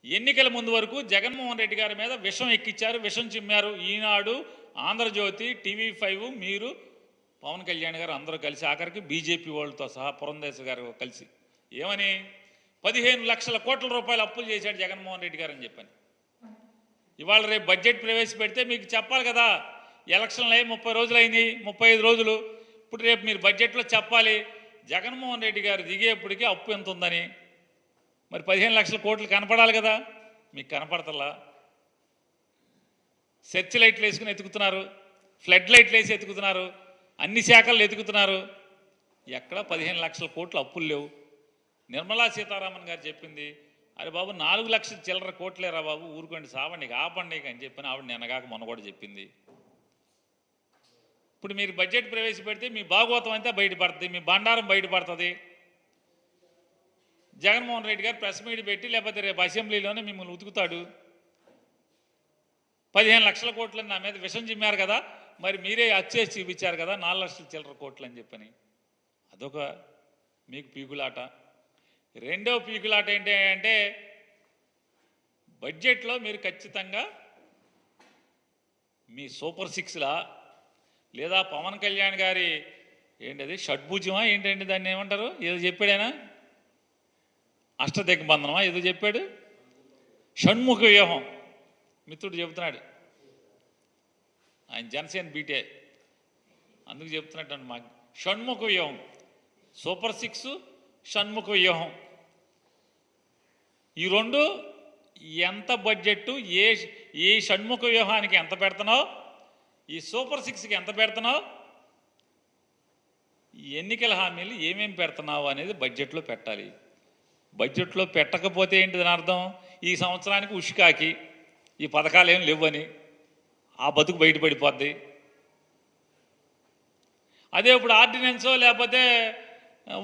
ఎన్నికల ముందు వరకు జగన్మోహన్ రెడ్డి గారి మీద విషం ఎక్కిచ్చారు, విషం చిమ్మారు. ఈనాడు, ఆంధ్రజ్యోతి, టీవీ5, మీరు, పవన్ కళ్యాణ్ గారు అందరూ కలిసి, ఆఖరికి బీజేపీ వాళ్ళతో సహా పురంధేశ్వరి గారు కలిసి ఏమని 15 లక్షల కోట్ల రూపాయలు అప్పులు చేశాడు జగన్మోహన్ రెడ్డి గారు అని చెప్పని. ఇవాళ రేపు బడ్జెట్ ప్రవేశపెడితే మీకు చెప్పాలి కదా, ఎలక్షన్లు అయ్యి 30 రోజులు అయింది, 35 రోజులు. ఇప్పుడు రేపు మీరు బడ్జెట్లో చెప్పాలి జగన్మోహన్ రెడ్డి గారు దిగేప్పటికీ అప్పు ఎంత ఉందని. మరి 15 లక్షల కోట్లు కనపడాలి కదా, మీకు కనపడతలా. సెర్చ్ లైట్లు వేసుకుని ఎతుకుతున్నారు, ఫ్లడ్ లైట్లు వేసి ఎతుకుతున్నారు, అన్ని శాఖలు ఎతుకుతున్నారు. ఎక్కడ 15 లక్షల కోట్లు అప్పులు లేవు. నిర్మలా సీతారామన్ గారు చెప్పింది, అరే బాబు 4 లక్షల చిల్లర కోట్లేరా బాబు, ఊరుకోండి, సావండి, ఆపండి అని చెప్పిన ఆవిడ నిన్నగాక మొన్న కూడా చెప్పింది. ఇప్పుడు మీరు బడ్జెట్ ప్రవేశపెడితే మీ భాగవతం అంతా బయటపడుతుంది, మీ బండారం బయటపడుతుంది. జగన్మోహన్ రెడ్డి గారు ప్రెస్ మీట్ పెట్టి లేకపోతే రేపు అసెంబ్లీలోనే మిమ్మల్ని ఉతుకుతాడు. 15 లక్షల కోట్లని నా మీద విషం చిమ్మారు కదా, మరి మీరే అచ్చేసి చూపించారు కదా 4 లక్షల చిల్లర కోట్లు అని చెప్పని. అదొక మీకు పీకులాట. రెండో పీకులాట ఏంటి అంటే, బడ్జెట్లో మీరు ఖచ్చితంగా మీ సూపర్ 6లా లేదా పవన్ కళ్యాణ్ గారి ఏంటది షడ్భుజమా ఏంటండి, దాన్ని ఏమంటారు, ఏదో చెప్పాడైనా, అష్టదిగ్బంధనమా ఏదో చెప్పాడు, షణ్ముఖ వ్యూహం మిత్రుడు చెబుతున్నాడు. ఆయన జనసేన బీటే, అందుకు చెప్తున్నట్టు మాకు షణ్ముఖ వ్యూహం, సూపర్ 6, షణ్ముఖ వ్యూహం. ఈ రెండు ఎంత బడ్జెట్, ఏ షణ్ముఖ వ్యూహానికి ఎంత పెడుతున్నావు, ఈ సూపర్ 6కి ఎంత పెడుతున్నావు, ఈ ఎన్నికల హామీలు ఏమేమి పెడుతున్నావు అనేది బడ్జెట్లో పెట్టాలి. బడ్జెట్లో పెట్టకపోతే ఏంటిదని అర్థం, ఈ సంవత్సరానికి ఉష్కాకి ఈ పథకాలు ఏం లేవని, ఆ బతుకు బయటపడిపోద్ది. అదే ఇప్పుడు ఆర్డినెన్సో లేకపోతే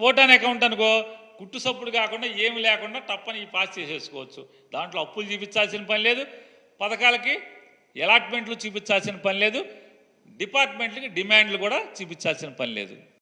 ఓటాన్ అకౌంట్ అనుకో, కుట్టు సప్పుడు కాకుండా ఏమి లేకుండా టప్పని ఈ పాస్ చేసేసుకోవచ్చు. దాంట్లో అప్పులు చూపించాల్సిన పని లేదు, పథకాలకి అలాట్మెంట్లు చూపించాల్సిన పని లేదు, డిపార్ట్మెంట్లకి డిమాండ్లు కూడా చూపించాల్సిన పని లేదు.